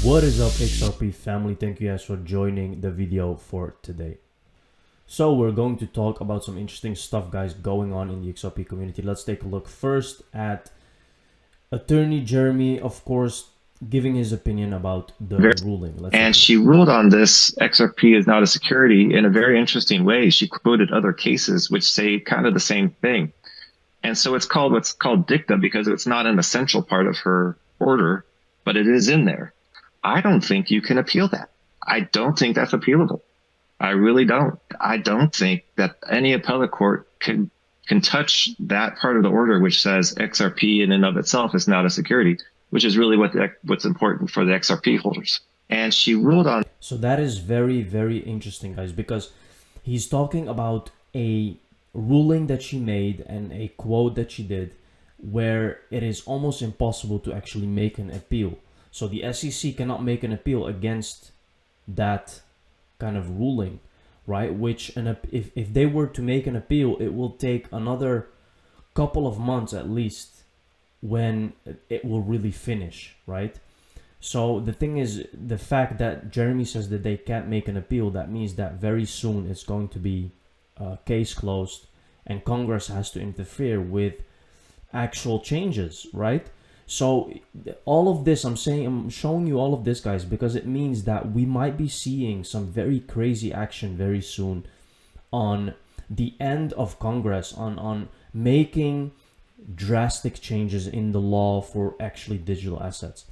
What is up, XRP family? Thank you guys for joining the video for today. So we're going to talk about some interesting stuff, guys, going on in the XRP community. Let's take a look first at Attorney Jeremy, of course, giving his opinion about the ruling. And she ruled on this XRP is not a security in a very interesting way. She quoted other cases which say kind of the same thing. And so it's called what's called dicta because it's not an essential part of her order, but it is in there. I don't think you can appeal that. I don't think that's appealable. I really don't. I don't think that any appellate court can touch that part of the order which says XRP in and of itself is not a security, which is really what's important for the XRP holders. And she ruled on. So that is very, very interesting, guys, because he's talking about a ruling that she made and a quote that she did where it is almost impossible to actually make an appeal. So the SEC cannot make an appeal against that kind of ruling, right? Which if they were to make an appeal, it will take another couple of months at least when it will really finish, right? So the thing is, the fact that Jeremy says that they can't make an appeal, that means that very soon it's going to be case closed and Congress has to interfere with actual changes, right? So all of this, I'm showing you all of this, guys, because it means that we might be seeing some very crazy action very soon on the end of Congress, on making drastic changes in the law for actually digital assets,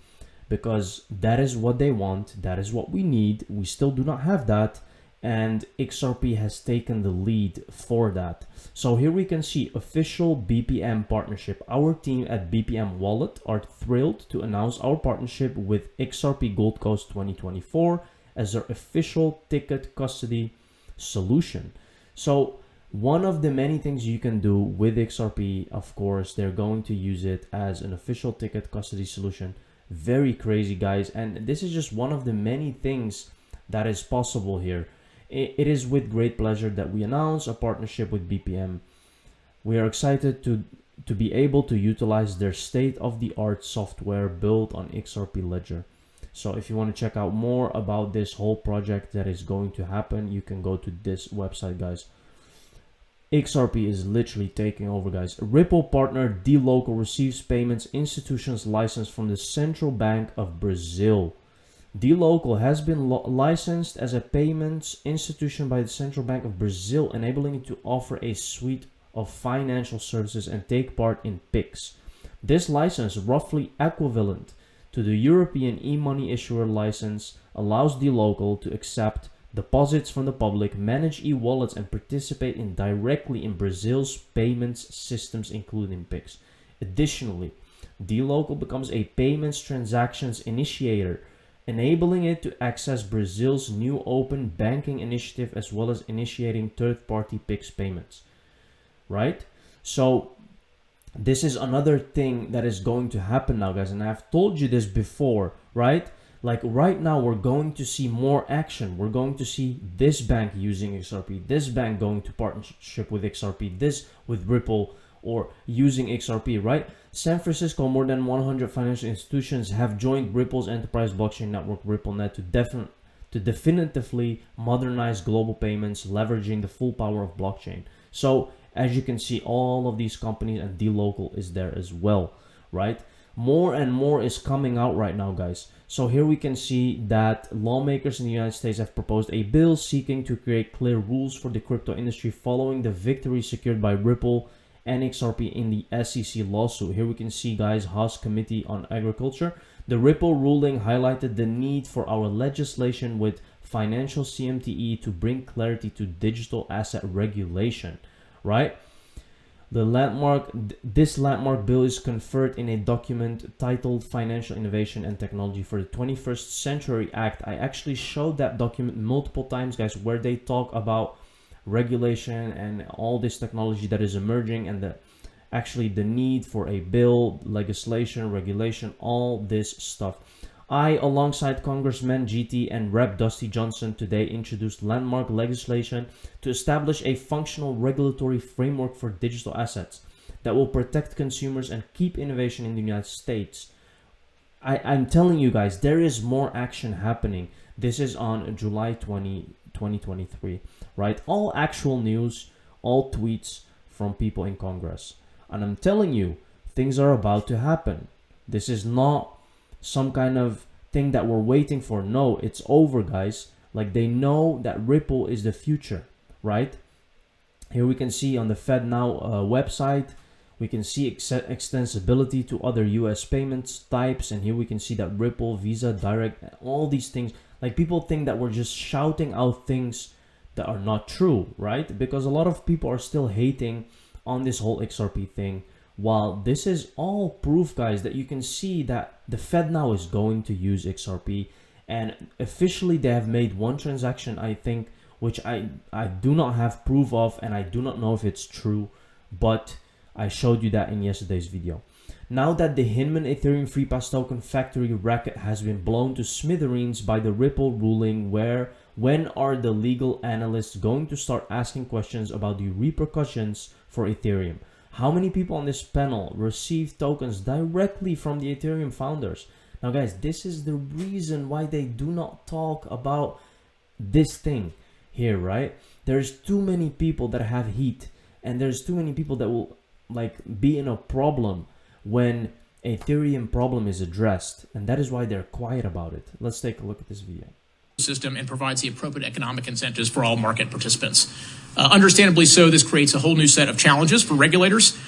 because that is what they want. That is what we need. We still do not have that. And XRP has taken the lead for that. So here we can see official BPM partnership. Our team at BPM Wallet are thrilled to announce our partnership with XRP Gold Coast 2024 as their official ticket custody solution. So one of the many things you can do with XRP, of course, they're going to use it as an official ticket custody solution. Very crazy, guys. And this is just one of the many things that is possible here. It is with great pleasure that we announce a partnership with BPM. We are excited to be able to utilize their state-of-the-art software built on XRP Ledger. So if you want to check out more about this whole project that is going to happen, you can go to this website, guys. XRP is literally taking over, guys. Ripple partner dLocal receives payments institutions license from the Central Bank of Brazil. dLocal has been licensed as a payments institution by the Central Bank of Brazil, enabling it to offer a suite of financial services and take part in PIX. This license, roughly equivalent to the European e-money issuer license, allows dLocal to accept deposits from the public, manage e-wallets, and participate directly in Brazil's payments systems, including PIX. Additionally, dLocal becomes a payments transactions initiator, enabling it to access Brazil's new open banking initiative as well as initiating third-party PIX payments, right? So this is another thing that is going to happen now, guys, and I've told you this before, right? Like right now we're going to see more action. We're going to see this bank using XRP, this bank going to partnership with XRP, this with Ripple, or using XRP, right? San Francisco, more than 100 financial institutions have joined Ripple's enterprise blockchain network, RippleNet, to definitively modernize global payments, leveraging the full power of blockchain. So as you can see, all of these companies, and dLocal is there as well, right? More and more is coming out right now, guys. So here we can see that lawmakers in the United States have proposed a bill seeking to create clear rules for the crypto industry following the victory secured by Ripple and XRP in the SEC lawsuit. Here we can see, guys, House Committee on Agriculture. The Ripple ruling highlighted the need for our legislation with financial CMTE to bring clarity to digital asset regulation, right? This landmark bill is conferred in a document titled Financial Innovation and Technology for the 21st Century Act. I actually showed that document multiple times, guys, where they talk about regulation and all this technology that is emerging, and the need for a bill, legislation, regulation, all this stuff. I, alongside Congressman GT and Rep. Dusty Johnson, today introduced landmark legislation to establish a functional regulatory framework for digital assets that will protect consumers and keep innovation in the United States I'm telling you guys, there is more action happening. This is on July 2023, right? All actual news, all tweets from people in Congress. And I'm telling you, things are about to happen. This is not some kind of thing that we're waiting for. No, it's over, guys. Like, they know that Ripple is the future, right? Here we can see on the FedNow website, we can see extensibility to other US payments types. And here we can see that Ripple, Visa, Direct, all these things. Like, people think that we're just shouting out things that are not true, right? Because a lot of people are still hating on this whole XRP thing. While this is all proof, guys, that you can see that the Fed now is going to use XRP. And officially they have made one transaction, I think, which I do not have proof of, and I do not know if it's true, but I showed you that in yesterday's video. Now that the Hinman Ethereum Free Pass token factory racket has been blown to smithereens by the Ripple ruling, when are the legal analysts going to start asking questions about the repercussions for Ethereum? How many people on this panel received tokens directly from the Ethereum founders? Now guys, this is the reason why they do not talk about this thing here, right? There's too many people that have heat, and there's too many people that will like be in a problem when Ethereum problem is addressed, and that is why they're quiet about it. Let's take a look at this video. System and provides the appropriate economic incentives for all market participants. Understandably so, this creates a whole new set of challenges for regulators.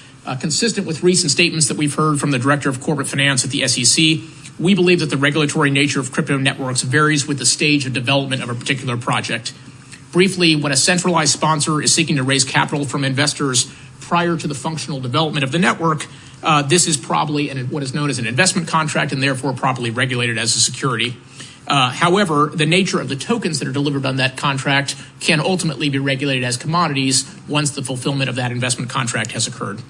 Consistent with recent statements that we've heard from the Director of Corporate Finance at the SEC, we believe that the regulatory nature of crypto networks varies with the stage of development of a particular project. Briefly, when a centralized sponsor is seeking to raise capital from investors prior to the functional development of the network, this is probably what is known as an investment contract and therefore properly regulated as a security. However, the nature of the tokens that are delivered on that contract can ultimately be regulated as commodities once the fulfillment of that investment contract has occurred.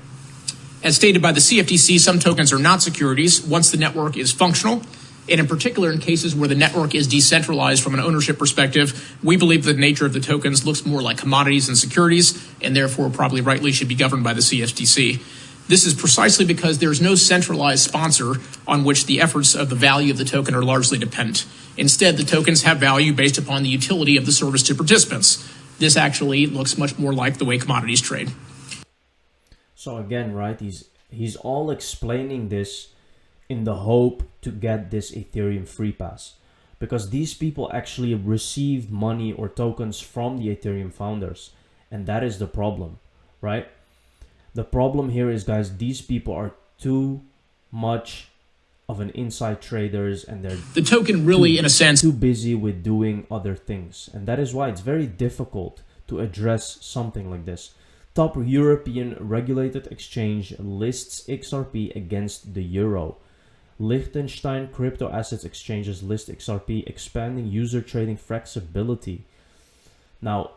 As stated by the CFTC, some tokens are not securities once the network is functional. And in particular, in cases where the network is decentralized from an ownership perspective, we believe the nature of the tokens looks more like commodities than securities, and therefore probably rightly should be governed by the CFTC. This is precisely because there is no centralized sponsor on which the efforts of the value of the token are largely dependent. Instead, the tokens have value based upon the utility of the service to participants. This actually looks much more like the way commodities trade. So again, right, he's all explaining this in the hope to get this Ethereum free pass, because these people actually received money or tokens from the Ethereum founders, and that is the problem, right? The problem here is, guys, these people are too much of an inside traders, and they're the token really, in a sense, too busy with doing other things, and that is why it's very difficult to address something like this. Top European regulated exchange lists XRP against the euro. Liechtenstein crypto assets exchanges list XRP, expanding user trading flexibility. Now,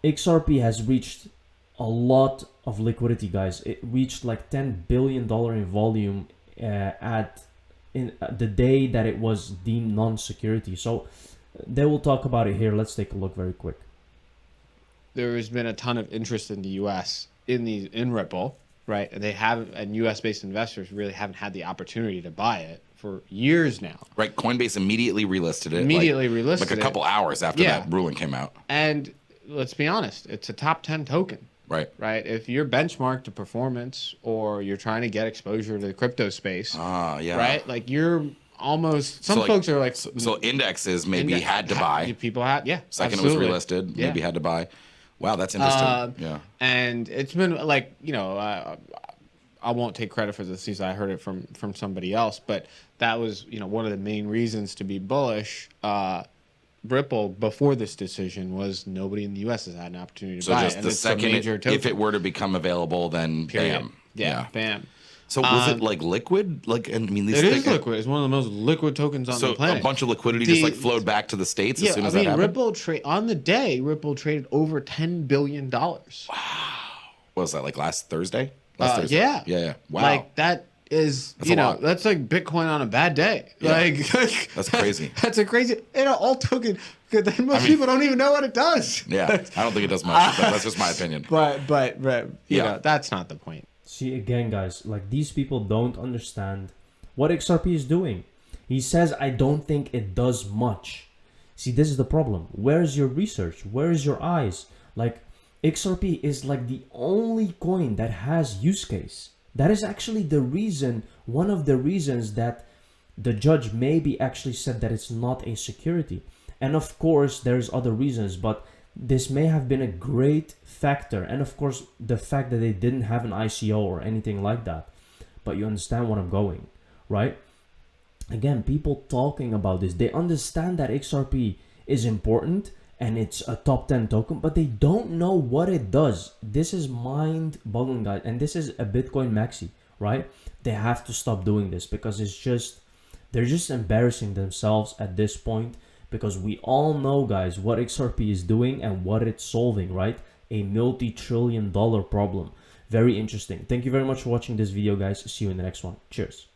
XRP has reached a lot of liquidity, guys. It reached like $10 billion in volume in the day that it was deemed non-security. So they will talk about it here. Let's take a look very quick. There has been a ton of interest in the U.S. in Ripple. Right, and and U.S.-based investors really haven't had the opportunity to buy it for years now. Right, Coinbase immediately relisted it. Relisted like a couple hours after that ruling came out. And let's be honest, it's a top 10 token. Right. Right. If you're benchmarked to performance, or you're trying to get exposure to the crypto space, right? Like you're almost. Some folks are like. So indexes maybe had to buy. People had, Second absolutely. it was relisted, maybe had to buy. Wow, that's interesting. And it's been like, I won't take credit for this since I heard it from somebody else, but that was, one of the main reasons to be bullish. Ripple before this decision was nobody in the U.S. has had an opportunity to buy it. So just the second, if it were to become available, then bam. Yeah, bam. So was it like liquid? Like, I mean, it is liquid. It's one of the most liquid tokens on the planet. So a bunch of liquidity just like flowed back to the States as soon as that happened? Ripple on the day, Ripple traded over $10 billion. Wow. What was that, like last Thursday? Thursday? Yeah. Yeah. Wow. Like that is, that's like Bitcoin on a bad day. Yeah. Like that's crazy. That's a crazy, alt token. Most people don't even know what it does. Yeah. I don't think it does much. That's just my opinion. But you know, that's not the point. See, again, guys, like these people don't understand what XRP is doing. He says, I don't think it does much. See, this is the problem. Where is your research? Where is your eyes? Like, XRP is like the only coin that has use case. That is actually the reason, one of the reasons that the judge maybe actually said that it's not a security. And of course, there's other reasons, but this may have been a great factor. And of course, the fact that they didn't have an ICO or anything like that. But you understand what I'm going, right? Again, people talking about this, they understand that XRP is important and it's a top 10 token, but they don't know what it does. This is mind-boggling, guys. And this is a Bitcoin maxi, right? They have to stop doing this because it's just, they're just embarrassing themselves at this point, because we all know, guys, what XRP is doing and what it's solving, right? A multi-trillion-dollar problem. Very interesting. Thank you very much for watching this video, guys. See you in the next one. Cheers.